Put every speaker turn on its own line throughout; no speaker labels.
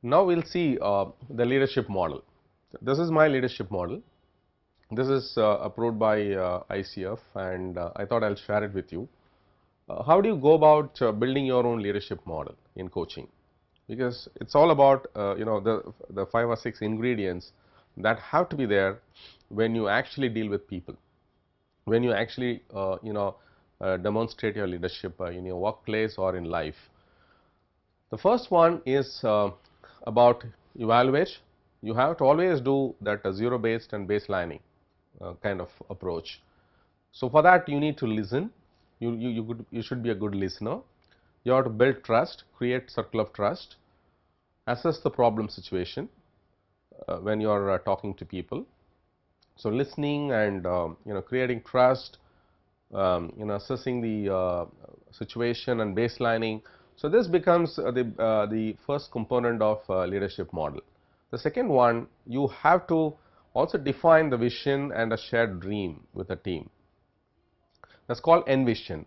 Now we will see the leadership model. This is my leadership model. This is approved by ICF, and I thought I will share it with you. How do you go about building your own leadership model in coaching? Because it's all about the 5 or 6 ingredients that have to be there when you actually deal with people, when you actually demonstrate your leadership in your workplace or in life. The first one is about evaluate. You have to always do that zero based and baselining kind of approach. So, for that you need to listen. You should be a good listener. You have to build trust, create circle of trust, assess the problem situation when you are talking to people. So, listening and creating trust, assessing the situation and baselining. So, this becomes the first component of leadership model. The second one, you have to also define the vision and a shared dream with a team. That is called envision.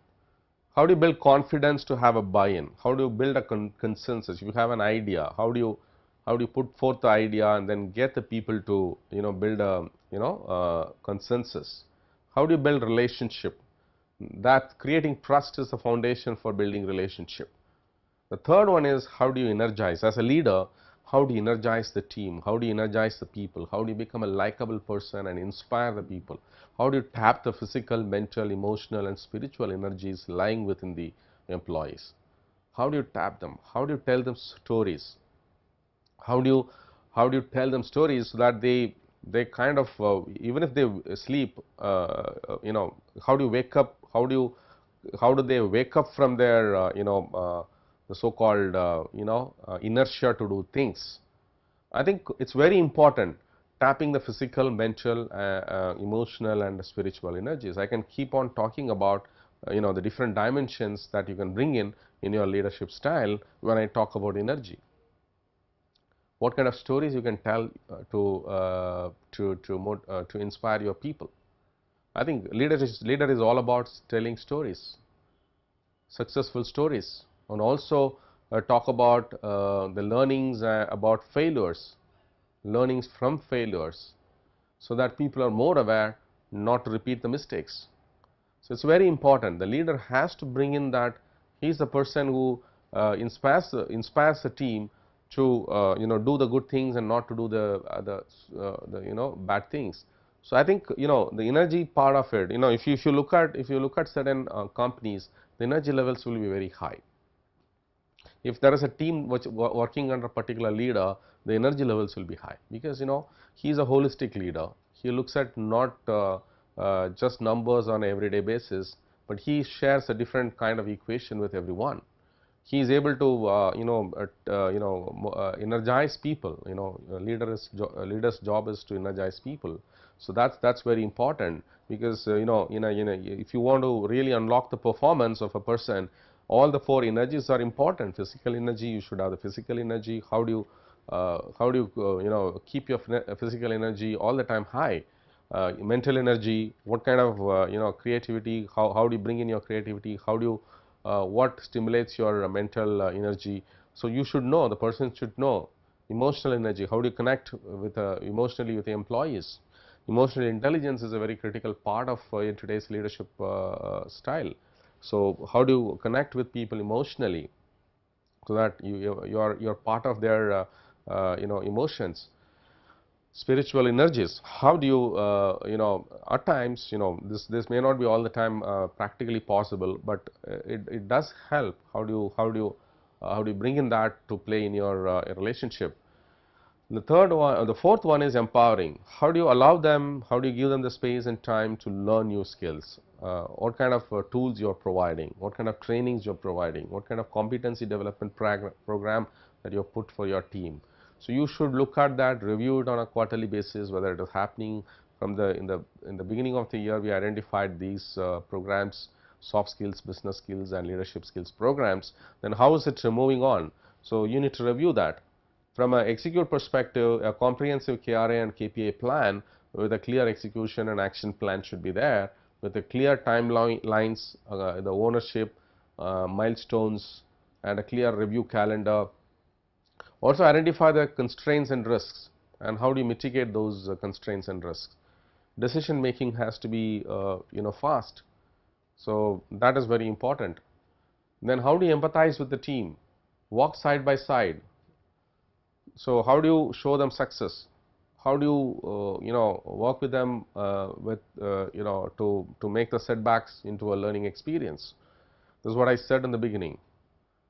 How do you build confidence to have a buy-in? How do you build a consensus? You have an idea. How do you put forth the idea and then get the people to build a consensus? How do you build relationship? That creating trust is the foundation for building relationship. The third one is how do you energize as a leader? How do you energize the team? How do you energize the people? How do you become a likable person and inspire the people? How do you tap the physical, mental, emotional and spiritual energies lying within the employees? How do you tap them? How do you tell them stories? How do you tell them stories so that they kind of even if they sleep, how do you wake up? How do they wake up from their the so called inertia to do things? I think it's very important tapping the physical, mental, emotional and spiritual energies. I can keep on talking about the different dimensions that you can bring in your leadership style when I talk about energy. What kind of stories you can tell to inspire your people? I think leader is all about telling stories, successful stories, and also talk about the learnings about failures, learnings from failures, so that people are more aware not to repeat the mistakes. So, it is very important. The leader has to bring in that he is the person who inspires the team to do the good things and not to do the bad things. So, I think the energy part of it, if you look at certain companies, the energy levels will be very high. If there is a team which working under a particular leader, the energy levels will be high, because he is a holistic leader. He looks at not just numbers on an everyday basis, but he shares a different kind of equation with everyone. He is able to energize people. Leader's job is to energize people. So that's very important, because if you want to really unlock the performance of a person, all the 4 energies are important. Physical energy, you should have the physical energy. How do you keep your physical energy all the time high? Mental energy, what kind of creativity, how do you bring in your creativity, how do you what stimulates your mental energy. So, you should know, the person should know emotional energy, how do you connect with emotionally with the employees. Emotional intelligence is a very critical part of in today's leadership style. So, how do you connect with people emotionally, so that you're part of their emotions. Spiritual energies, how do you at times this may not be all the time practically possible, but it does help. How do you bring in that to play in your relationship. The fourth one is empowering. How do you allow them, how do you give them the space and time to learn new skills? What kind of tools you are providing, what kind of trainings you are providing, what kind of competency development program that you have put for your team. So, you should look at that, review it on a quarterly basis, whether it is happening from in the beginning of the year. We identified these programs, soft skills, business skills and leadership skills programs, then how is it moving on? So, you need to review that. From an execute perspective, a comprehensive KRA and KPI plan with a clear execution and action plan should be there, with a clear timelines, the ownership, milestones and a clear review calendar. Also identify the constraints and risks, and how do you mitigate those constraints and risks. Decision making has to be fast, so that is very important. Then how do you empathize with the team, walk side by side. So how do you show them success, how do you work with them to make the setbacks into a learning experience. This is what I said in the beginning.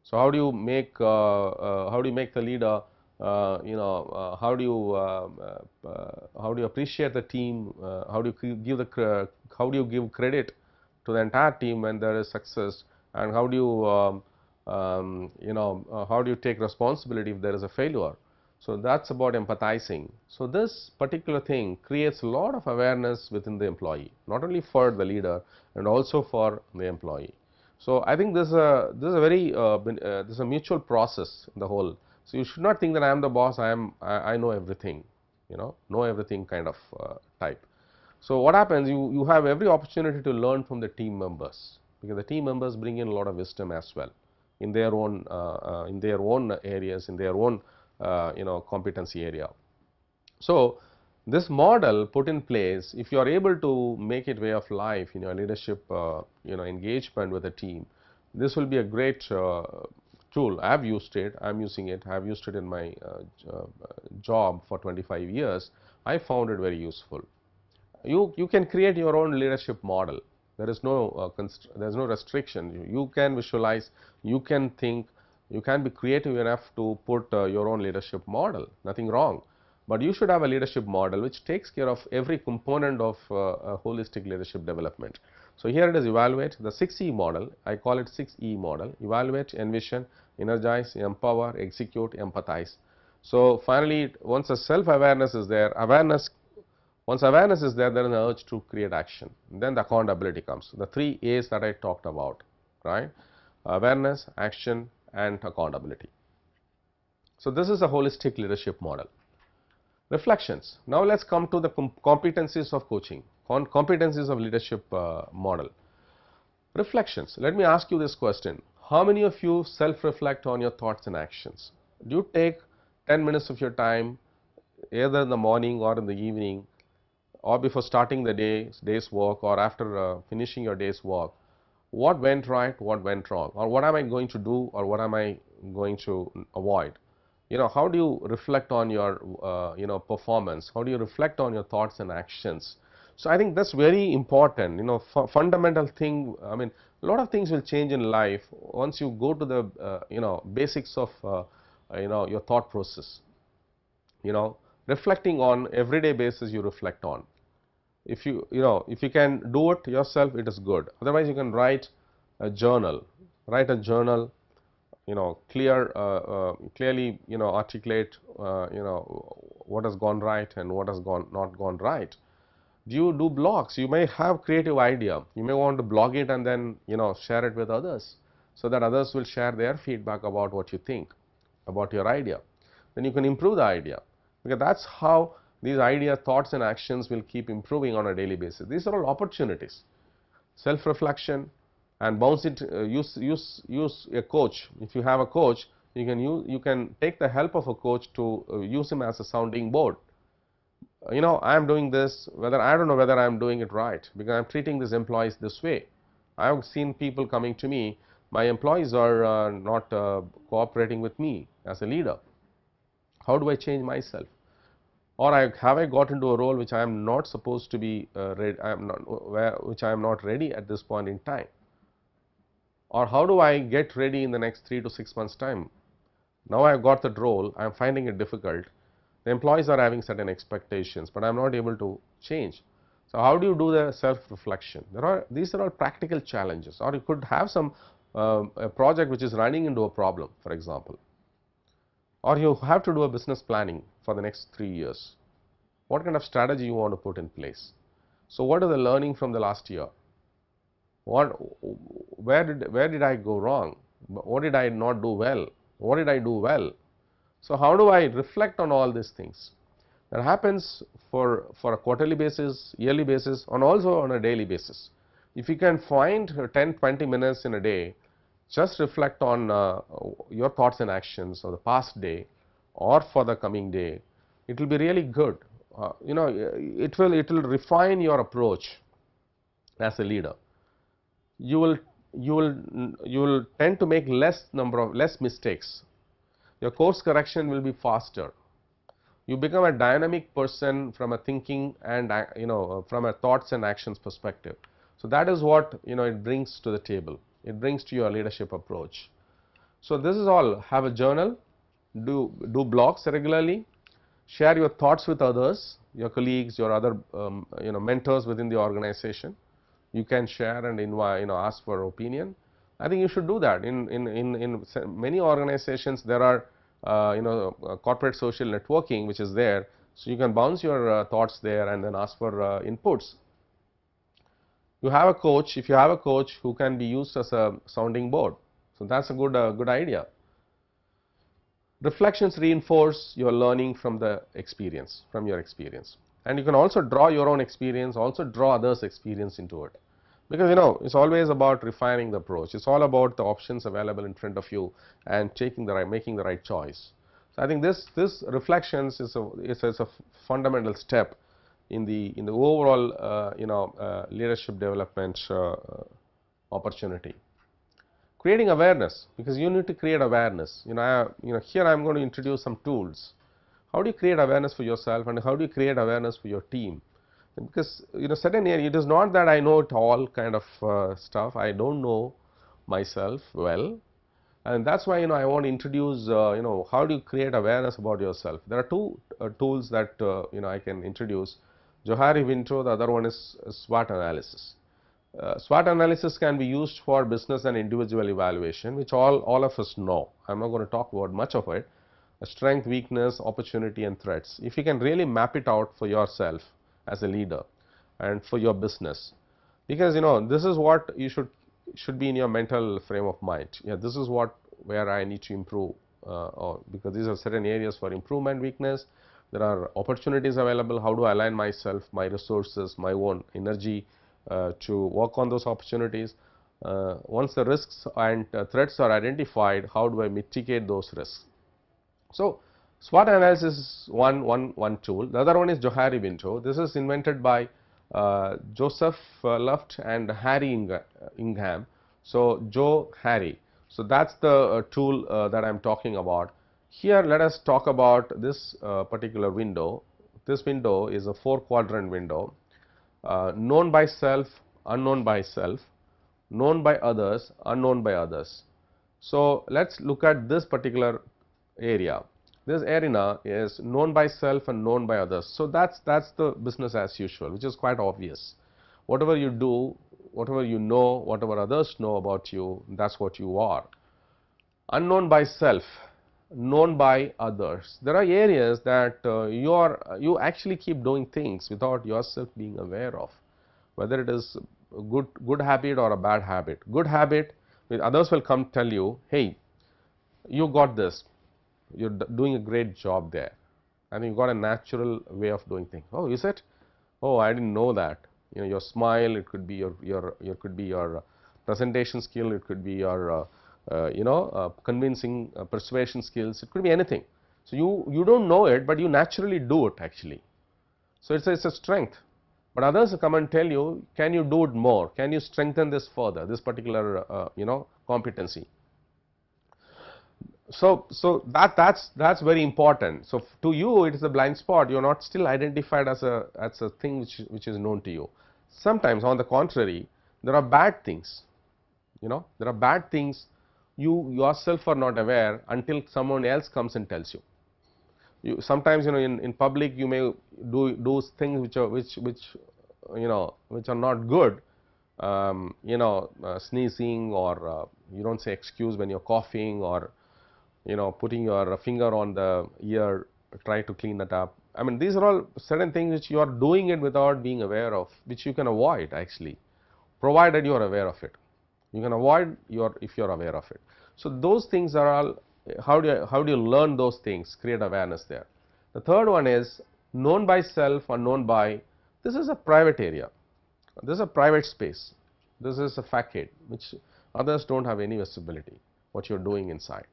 So how do you make the leader, how do you appreciate the team, how do you give credit to the entire team when there is success, and how do you how do you take responsibility if there is a failure. So that's about empathizing. So this particular thing creates a lot of awareness within the employee, not only for the leader and also for the employee. So I think this is a mutual process in the whole. So you should not think that I am the boss, I know everything, know everything kind of type. So what happens, you have every opportunity to learn from the team members, because the team members bring in a lot of wisdom as well in their own areas, in their own competency area. So this model put in place, if you are able to make it way of life in your leadership engagement with a team, this will be a great tool. I have used it, I am using it, I have used it in my job for 25 years. I found it very useful. You can create your own leadership model. There is no restriction. You can visualize, you can think, you can be creative enough to put your own leadership model, nothing wrong. But you should have a leadership model which takes care of every component of a holistic leadership development. So here it is, evaluate, the 6E model, I call it 6E model: evaluate, envision, energize, empower, execute, empathize. So finally, once a self-awareness is there, once awareness is there, there is an urge to create action. Then the accountability comes. The 3 A's that I talked about, right? Awareness, action, and accountability. So this is a holistic leadership model. Reflections. Now let's come to the competencies of coaching, competencies of leadership model. Reflections. Let me ask you this question. How many of you self-reflect on your thoughts and actions? Do you take 10 minutes of your time, either in the morning or in the evening, or before starting the day's work, or after finishing your day's work? What went right, what went wrong, or what am I going to do, or what am I going to avoid? How do you reflect on your performance? How do you reflect on your thoughts and actions? So I think that's very important, fundamental thing. I mean, a lot of things will change in life once you go to the basics of your thought process. Reflecting on everyday basis, you reflect on. If you can do it yourself, it is good. Otherwise, you can write a journal. Clearly articulate what has gone right and what has not gone right. Do you do blogs? You may have creative idea, you may want to blog it and then share it with others, so that others will share their feedback about what you think about your idea. Then you can improve the idea, because that's how these idea, thoughts and actions will keep improving on a daily basis. These are all opportunities. Self-reflection, and bounce it. Use a coach. If you have a coach, you can take the help of a coach to use him as a sounding board. I am doing this, I don't know whether I am doing it right, because I am treating these employees this way. I have seen people coming to me, my employees are not cooperating with me as a leader. How do I change myself? Or have I got into a role which I am not supposed to be which I am not ready at this point in time? Or how do I get ready in the next 3 to 6 months time? Now I have got that role, I am finding it difficult. The employees are having certain expectations, but I am not able to change. So how do you do the self-reflection? These are all practical challenges. Or you could have some a project which is running into a problem, for example. Or you have to do a business planning for the next 3 years. What kind of strategy you want to put in place? So what are the learning from the last year? Where did I go wrong? What did I not do well? What did I do well? So how do I reflect on all these things? That happens for a quarterly basis, yearly basis, and also on a daily basis. If you can find 10-20 minutes in a day, just reflect on your thoughts and actions of the past day. or for the coming day, it will be really good. It will refine your approach as a leader. You will you will tend to make less mistakes. Your course correction will be faster. You become a dynamic person from a thinking and from a thoughts and actions perspective. So that is what it brings to the table. It brings to your leadership approach. So this is all. Have a journal, do blogs regularly, share your thoughts with others, your colleagues, your other mentors within the organization. You can share and invite, ask for opinion. I think you should do that. In many organizations there are corporate social networking which is there, so you can bounce your thoughts there and then ask for inputs. You have a coach. If you have a coach who can be used as a sounding board, so that's a good idea. Reflections reinforce your learning from the experience, from your experience, and you can also draw your own experience, also draw others' experience into it, because it's always about refining the approach. It's all about the options available in front of you and making the right choice. So I think this reflections is a fundamental step in the overall leadership development opportunity. Creating awareness, because you need to create awareness. Here I am going to introduce some tools. How do you create awareness for yourself, and how do you create awareness for your team? Because certain area, it is not that I know it all kind of stuff. I don't know myself well, and that's why I want to introduce how do you create awareness about yourself. There are two tools that I can introduce. Johari-Wintrow, the other one is SWOT analysis. SWOT analysis can be used for business and individual evaluation, which all of us know. I'm not going to talk about much of it. Strength, weakness, opportunity and threats. If you can really map it out for yourself as a leader and for your business, because this is what you should be in your mental frame of mind. This is where I need to improve, because these are certain areas for improvement, weakness. There are opportunities available. How do I align myself, my resources, my own energy to work on those opportunities? Once the risks and threats are identified, how do I mitigate those risks? So SWOT analysis is one tool. The other one is Johari-Wintrow. This is invented by Joseph Luft and Harry Ingham. So Joe-Harry. So that's the tool that I'm talking about. Here let us talk about this particular window. This window is a 4-quadrant window. Known by self, unknown by self, known by others, unknown by others. So let's look at this particular area. This arena is known by self and known by others. So that's the business as usual, which is quite obvious. Whatever you do, whatever you know, whatever others know about you, that's what you are. Unknown by self, known by others. There are areas that you actually keep doing things without yourself being aware of, whether it is a good habit or a bad habit. Good habit, others will come tell you, hey, you got this, you're doing a great job there, and you got a natural way of doing things. Oh, is it? Oh, I didn't know that. Your smile, it could be your presentation skill, it could be your convincing persuasion skills, it could be anything. So you don't know it, but you naturally do it actually. So it's a strength. But others come and tell you, can you do it more? Can you strengthen this further, this particular competency? So that's very important. So to you it is a blind spot. You are not still identified as a thing which is known to you. Sometimes on the contrary, there are bad things. There are bad things you yourself are not aware until someone else comes and tells you. Sometimes in public you may do things which are not good. Sneezing, or you don't say excuse when you're coughing, or putting your finger on the ear, try to clean that up. I mean, these are all certain things which you are doing it without being aware of, which you can avoid actually, provided you are aware of it. You can avoid if you are aware of it. So those things are all. How do you learn those things? Create awareness there. The third one is known by self, unknown by. This is a private area. This is a private space. This is a facade which others don't have any visibility. What you're doing inside.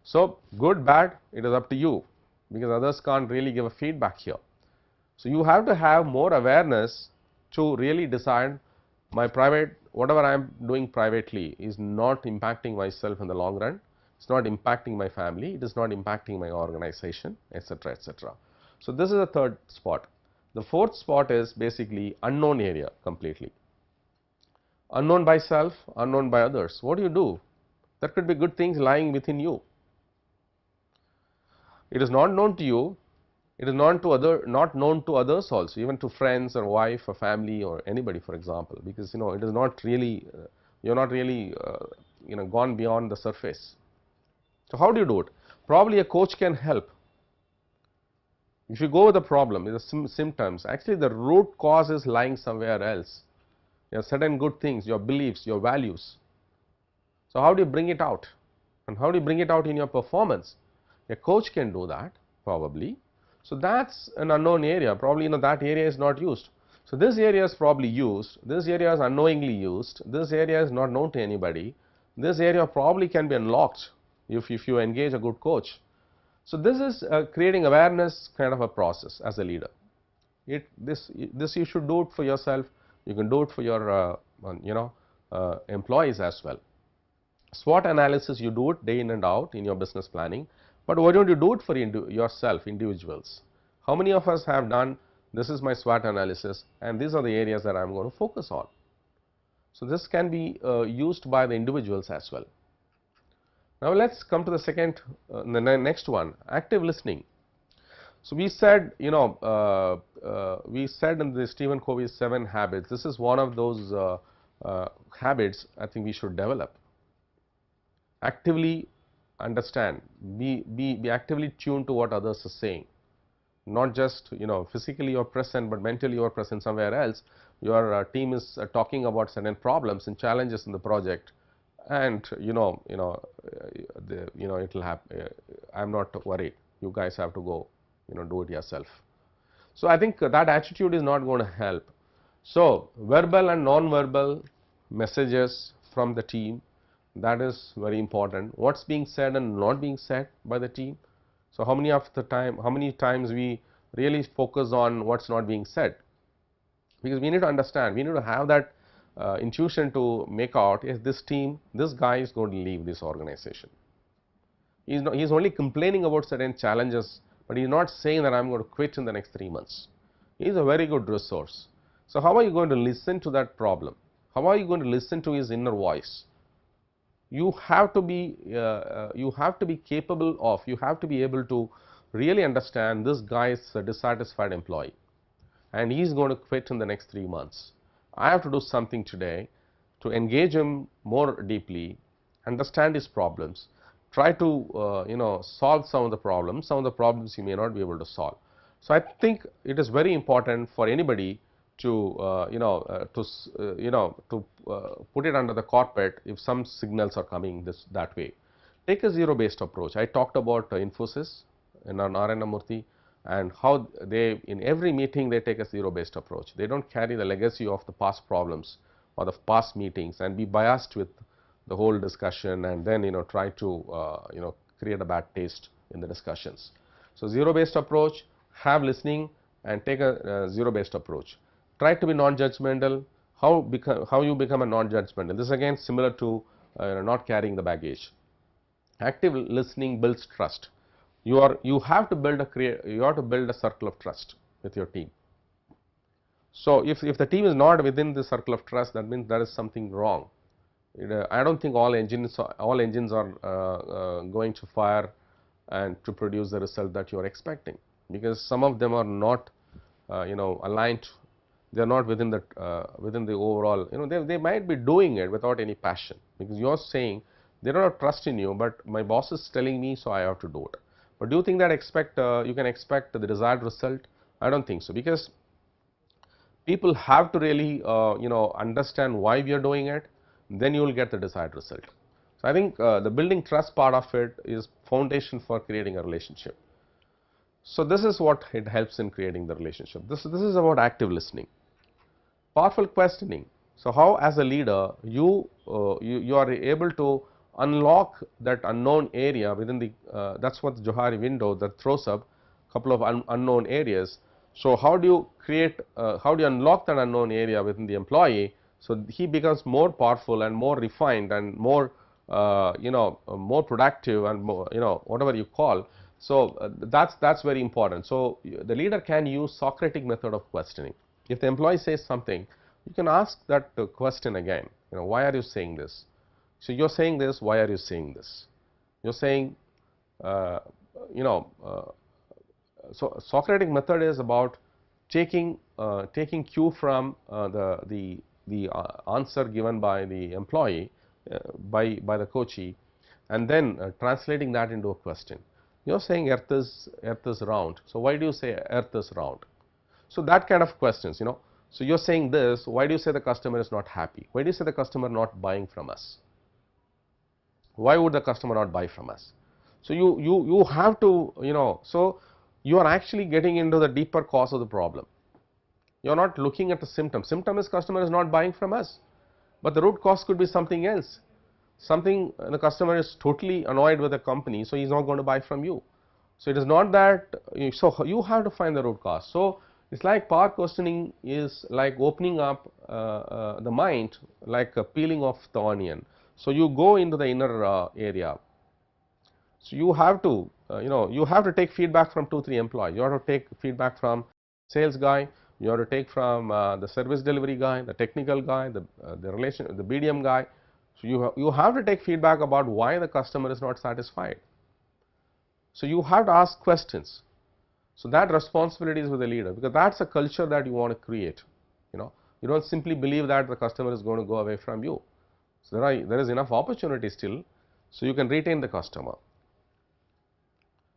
So, good, bad, it is up to you, because others can't really give a feedback here. So, you have to have more awareness to really decide my private, whatever I am doing privately is not impacting myself in the long run, it is not impacting my family, it is not impacting my organization, etc., etc. So, this is the third spot. The fourth spot is basically unknown area completely. Unknown by self, unknown by others. What do you do? There could be good things lying within you. It is not known to you, it is not known to others also, even to friends or wife or family or anybody, for example, because it is not really, you are not really gone beyond the surface. So, how do you do it? Probably a coach can help. If you go with the problem, with the symptoms, actually the root cause is lying somewhere else. There are certain good things, your beliefs, your values. So, how do you bring it out? And how do you bring it out in your performance? A coach can do that probably. So, that is an unknown area, probably that area is not used. So, this area is probably used, this area is unknowingly used, this area is not known to anybody, this area probably can be unlocked if you engage a good coach. So, this is creating awareness kind of a process as a leader. This you should do it for yourself, you can do it for your employees as well. SWOT analysis, you do it day in and out in your business planning, but why don't you do it for yourself, individuals? How many of us have done, this is my SWOT analysis and these are the areas that I am going to focus on. So, this can be used by the individuals as well. Now, let us come to the second, the next one, active listening. So, we said we said in the Stephen Covey's 7 habits, this is one of those habits I think we should develop. Actively understand, be actively tuned to what others are saying, not just physically you are present, but mentally you are present somewhere else. Your team is talking about certain problems and challenges in the project, and it will happen. I am not worried, you guys have to go do it yourself. So, I think that attitude is not going to help. So, verbal and non-verbal messages from the team, that is very important. What is being said and not being said by the team. So, how many times we really focus on what is not being said, because we need to understand, we need to have that intuition to make out, is this team, this guy is going to leave this organization. He is only complaining about certain challenges, but he is not saying that I am going to quit in the next 3 months. He is a very good resource. So, how are you going to listen to that problem? How are you going to listen to his inner voice? You have to be capable of, you have to be able to really understand this guy is a dissatisfied employee and he is going to quit in the next 3 months. I have to do something today to engage him more deeply, understand his problems, try to solve some of the problems he may not be able to solve. So, I think it is very important for anybody to put it under the carpet if some signals are coming that way. Take a zero based approach. I talked about Infosys and Narayana Murthy, and how they, in every meeting they take a zero based approach. They do not carry the legacy of the past problems or the past meetings and be biased with the whole discussion, and then try to create a bad taste in the discussions. So, zero based approach, have listening and take a zero based approach. Try to be non-judgmental. How you become a non-judgmental? This again similar to not carrying the baggage. Active listening builds trust. You have to build a circle of trust with your team. So, if the team is not within the circle of trust, that means there is something wrong. I do not think all engines are going to fire and to produce the result that you are expecting, because some of them are not aligned. They are not within the overall, they might be doing it without any passion, because you are saying they do not trust in you, but my boss is telling me, so I have to do it. But do you think that you can expect the desired result? I do not think so, because people have to really understand why we are doing it, then you will get the desired result. So, I think the building trust part of it is foundation for creating a relationship. So, this is what it helps in creating the relationship. This is about active listening. Powerful questioning. So, how as a leader you are able to unlock that unknown area within the that's what the Johari window that throws up couple of unknown areas. So, how do you create how do you unlock that unknown area within the employee, so he becomes more powerful and more refined and more more productive and more whatever you call. So, that's very important. So, the leader can use Socratic method of questioning. If the employee says something, you can ask that question again, why are you saying this? So, you are saying this, why are you saying this? You are saying so Socratic method is about taking cue from the answer given by the employee by the coachee, and then translating that into a question. You are saying earth is round, so why do you say earth is round? So, that kind of questions, So, you are saying this, why do you say the customer is not happy? Why do you say the customer not buying from us? Why would the customer not buy from us? So, you have to so you are actually getting into the deeper cause of the problem. You are not looking at the symptom. Symptom is customer is not buying from us, but the root cause could be something else. Something the customer is totally annoyed with the company, so he is not going to buy from you. So, it is not that so you have to find the root cause. So, it is like power questioning is like opening up the mind, like peeling off the onion. So, you go into the inner area. So, you have to you have to take feedback from 2-3 employees. You have to take feedback from sales guy, you have to take from the service delivery guy, the technical guy, the BDM guy. So, you have to take feedback about why the customer is not satisfied. So, you have to ask questions. So, that responsibility is with the leader, because that is a culture that you want to create. You do not simply believe that the customer is going to go away from you. So, there is enough opportunity still, so you can retain the customer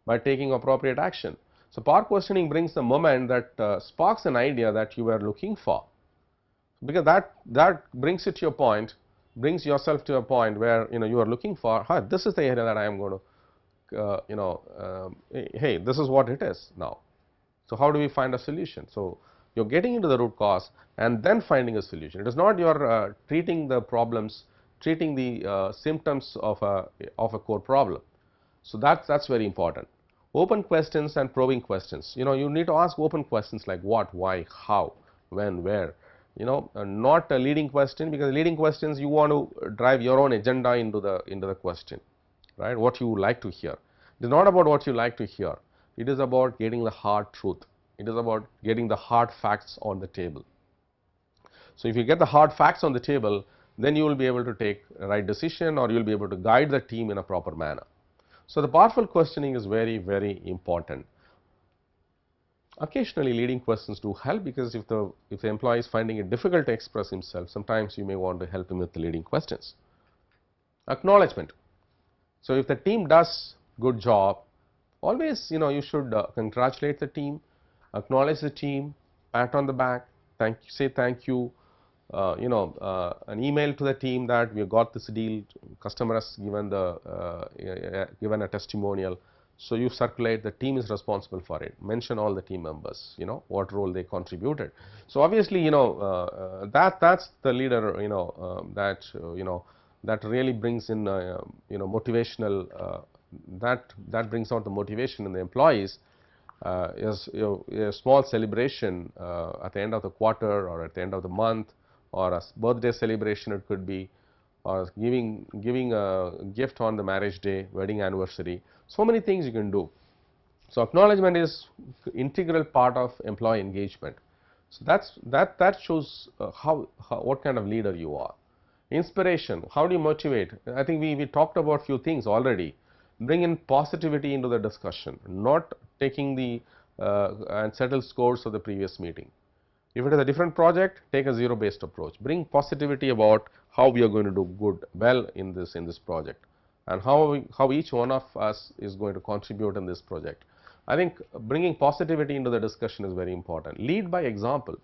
by taking appropriate action. So, power questioning brings the moment that sparks an idea that you were looking for, because that brings it to your point, brings yourself to a point where you are looking for, this is the area that I am going to hey, this is what it is now. So, how do we find a solution? So, you are getting into the root cause and then finding a solution. It is not you are treating the problems, treating the symptoms of a core problem. So, that's very important. Open questions and probing questions. You need to ask open questions like what, why, how, when, where. Not a leading question, because leading questions you want to drive your own agenda into the question, right? What you would like to hear. It is not about what you like to hear. It is about getting the hard truth. It is about getting the hard facts on the table. So, if you get the hard facts on the table, then you will be able to take a right decision, or you will be able to guide the team in a proper manner. So, the powerful questioning is very, very important. Occasionally leading questions do help, because if the employee is finding it difficult to express himself, sometimes you may want to help him with the leading questions. Acknowledgement. So, if the team does good job, always you should congratulate the team, acknowledge the team, pat on the back, say thank you, an email to the team that we got this deal, customer has given a testimonial. So, you circulate, the team is responsible for it, mention all the team members, what role they contributed. So, obviously that's the leader that really brings in motivational that brings out the motivation in the employees. Is a small celebration at the end of the quarter or at the end of the month, or a birthday celebration it could be, or giving a gift on the marriage day, wedding anniversary. So many things you can do. So, acknowledgement is integral part of employee engagement. So, that shows what kind of leader you are. Inspiration, how do you motivate? I think we talked about few things already. Bring in positivity into the discussion, not taking the and settle scores of the previous meeting. If it is a different project, take a zero based approach. Bring positivity about how we are going to do well in this project, and how each one of us is going to contribute in this project. I think bringing positivity into the discussion is very important. Lead by example.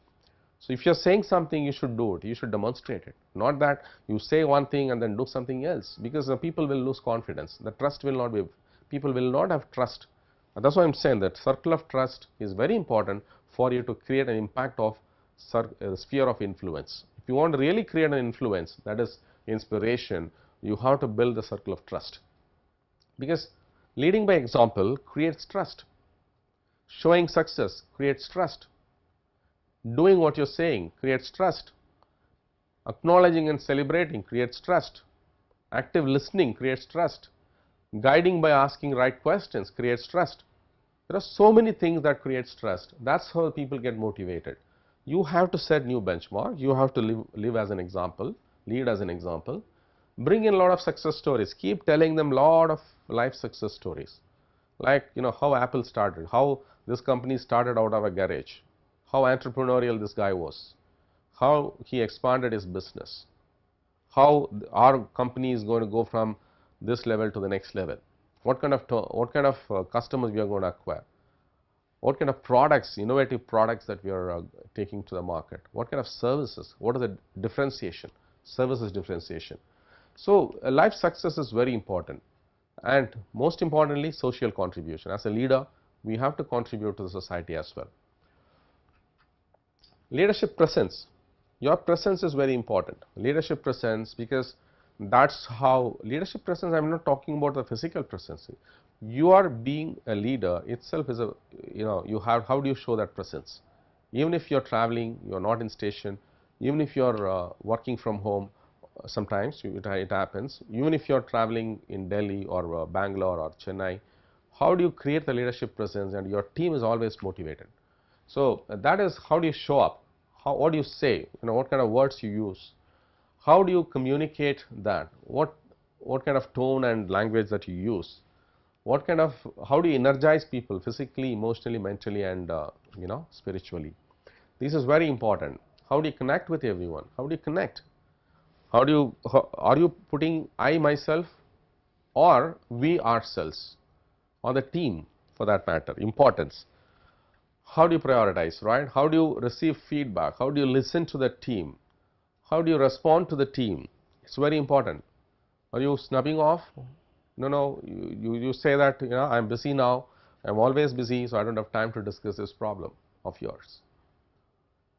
So, if you are saying something, you should do it, you should demonstrate it, not that you say one thing and then do something else, because the people will lose confidence, the trust will not be, people will not have trust. And that is why I am saying that circle of trust is very important for you to create an impact of sphere of influence. If you want to really create an influence, that is inspiration, You have to build the circle of trust, because leading by example creates trust. Showing success creates trust. Doing what you're saying creates trust. Acknowledging and celebrating creates trust. Active listening creates trust. Guiding by asking right questions creates trust. There are so many things that creates trust. That's how people get motivated. You have to set new benchmark. You have to live as an example, lead as an example. Bring in a lot of success stories. Keep telling them a lot of life success stories. Like, how Apple started, how this company started out of a garage, how entrepreneurial this guy was, how he expanded his business, how our company is going to go from this level to the next level, what kind of customers we are going to acquire, what kind of products, innovative products that we are taking to the market, what kind of services, what is the differentiation, services differentiation. So, life success is very important, and most importantly social contribution. As a leader, we have to contribute to the society as well. Leadership presence. Your presence is very important. Leadership presence, because that's how leadership presence, I am not talking about the physical presence. You are being a leader itself is a, how do you show that presence? Even if you are traveling, you are not in station, even if you are working from home, sometimes it happens, even if you are traveling in Delhi or Bangalore or Chennai, how do you create the leadership presence and your team is always motivated? So, that is how do you show up, what do you say, what kind of words you use, how do you communicate that, what kind of tone and language that you use, how do you energize people physically, emotionally, mentally, and spiritually. This is very important. How do you connect with everyone? How do you connect? Are you putting I myself or we ourselves or the team for that matter? Importance. How do you prioritize, right? How do you receive feedback? How do you listen to the team? How do you respond to the team? It's very important. Are you snubbing off? No, you say that, I'm busy now, I'm always busy, so I don't have time to discuss this problem of yours.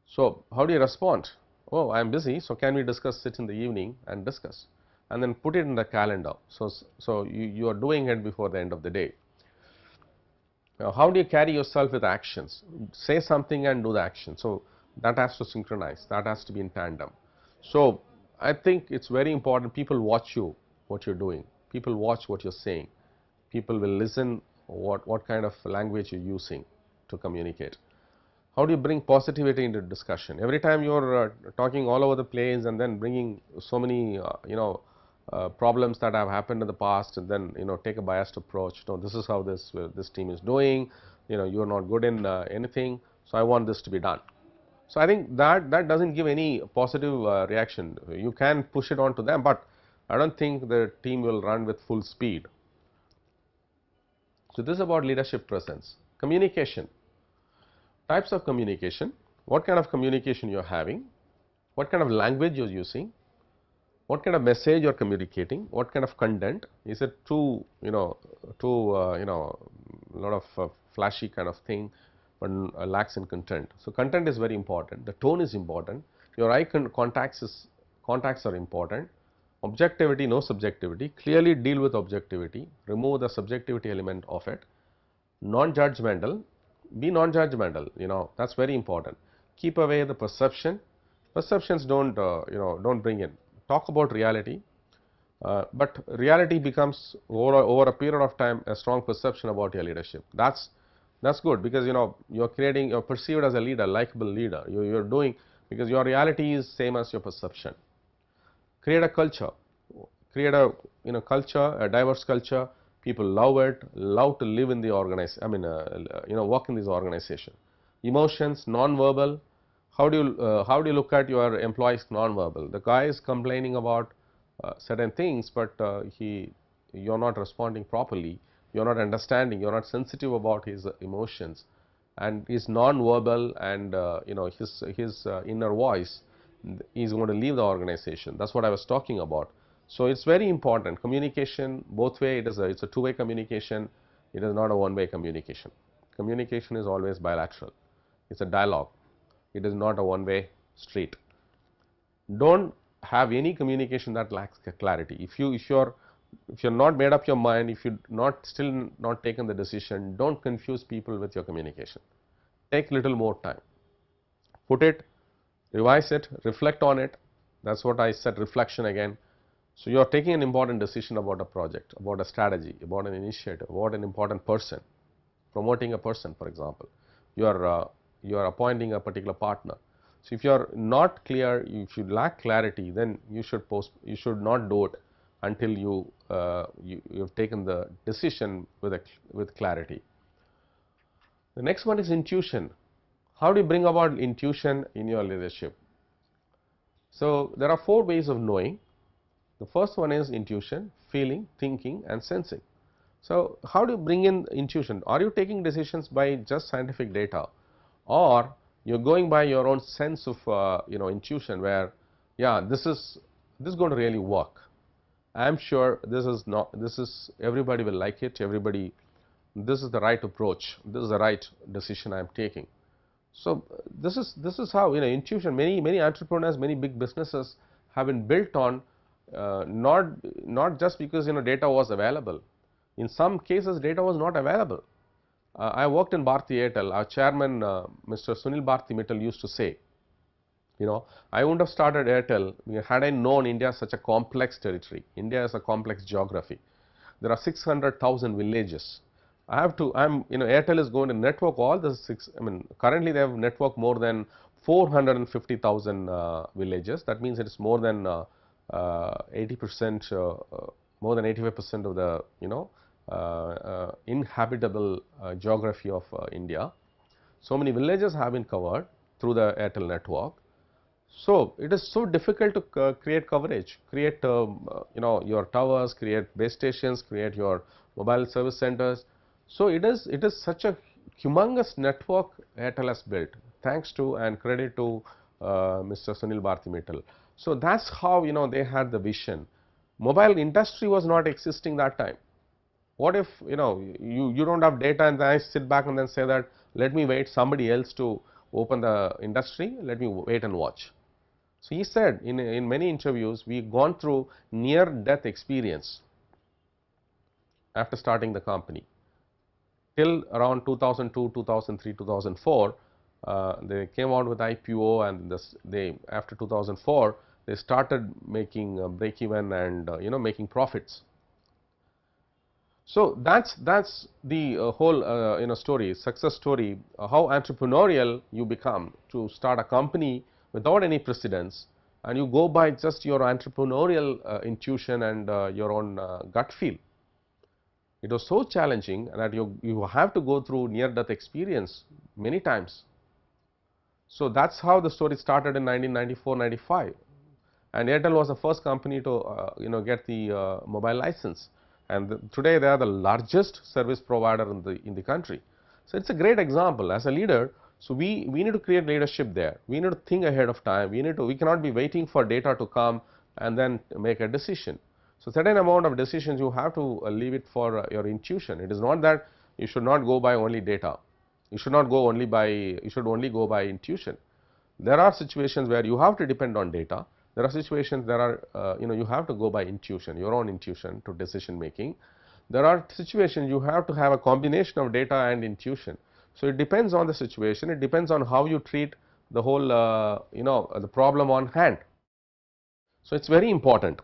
So, how do you respond? Oh, I am busy, so can we discuss it in the evening and discuss, and then put it in the calendar. So you are doing it before the end of the day. Now, how do you carry yourself with actions? Say something and do the action. So, that has to synchronize, that has to be in tandem. So, I think it's very important people watch you, what you're doing, people watch what you're saying, people will listen what kind of language you're using to communicate. How do you bring positivity into discussion? Every time you're talking all over the place and then bringing so many problems that have happened in the past, and then take a biased approach. No, this is how this team is doing. You are not good in anything, so I want this to be done. So I think that doesn't give any positive reaction. You can push it on to them, but I don't think the team will run with full speed. So this is about leadership presence. Communication. Types of communication. What kind of communication you are having? What kind of language you are using? What kind of message you are communicating? What kind of content? Is it too a lot of flashy kind of thing, but lacks in content? So content is very important. The tone is important. Your eye contacts are important. Objectivity, no subjectivity. Clearly deal with objectivity. Remove the subjectivity element of it. Non-judgmental. Be non-judgmental. That's very important. Keep away the perception. Perceptions don't bring in. Talk about reality, but reality becomes over a period of time a strong perception about your leadership. That's good, because you're perceived as a leader, likable leader. You're doing, because your reality is same as your perception. Create a culture. Create a culture, a diverse culture. People love it, love to live in the work in this organization. Emotions, non-verbal. How do you look at your employees non-verbal? The guy is complaining about certain things, but you're not responding properly. You're not understanding. You're not sensitive about his emotions, and his non-verbal and his inner voice is going to leave the organization. That's what I was talking about. So it's very important. Communication both way. It's a two-way communication. It is not a one-way communication. Communication is always bilateral. It's a dialogue. It is not a one-way street. Don't have any communication that lacks clarity. If you're not made up your mind, if you still not taken the decision, don't confuse people with your communication. Take little more time. Put it, revise it, reflect on it. That's what I said, reflection again. So you are taking an important decision about a project, about a strategy, about an initiative, about an important person, promoting a person, for example. You are appointing a particular partner. So if you are not clear, if you lack clarity, then you should not do it until you have taken the decision with clarity. The next one is intuition. How do you bring about intuition in your leadership? So there are 4 ways of knowing. The first one is intuition, feeling, thinking and sensing. So how do you bring in intuition? Are you taking decisions by just scientific data, or you're going by your own sense of intuition, where yeah, this is going to really work. I'm sure this is everybody will like it, this is the right approach, this is the right decision I'm taking. So this is how intuition. Many entrepreneurs, many big businesses have been built on not just because data was available. In some cases data was not available. I worked in Bharti Airtel. Our chairman Mr. Sunil Bharti Mittal used to say, I wouldn't have started Airtel had I known India is such a complex territory. India is a complex geography. There are 600,000 villages. Airtel is going to network all the currently they have networked more than 450,000 villages. That means it is more than 80%, more than 85% of the inhabitable geography of India. So many villages have been covered through the Airtel network. So it is so difficult to create coverage, create your towers, create base stations, create your mobile service centers. So it is such a humongous network Airtel has built, thanks to and credit to Mr. Sunil Bharti Mittal. So that's how they had the vision. Mobile industry was not existing that time. What if you don't have data and then I sit back and then say that let me wait somebody else to open the industry, let me wait and watch. So he said in many interviews, we've gone through near death experience after starting the company. Till around 2002, 2003, 2004, they came out with IPO, and after 2004 they started making break even and making profits. So that's the whole story, success story, how entrepreneurial you become to start a company without any precedence, and you go by just your entrepreneurial intuition and your own gut feel. It was so challenging that you have to go through near death experience many times. So that's how the story started in 1994-95, and Airtel was the first company to get the mobile license, and today they are the largest service provider in the country. So it's a great example as a leader. So we need to create leadership there. We need to think ahead of time. We cannot be waiting for data to come and then make a decision. So certain amount of decisions you have to leave it for your intuition. It is not that you should not go by only data. You should not go only by, you should only go by intuition. There are situations where you have to depend on data. There are situations there are you have to go by intuition, your own intuition to decision making. There are situations you have to have a combination of data and intuition. So it depends on the situation. It depends on how you treat the whole the problem on hand. So it's very important.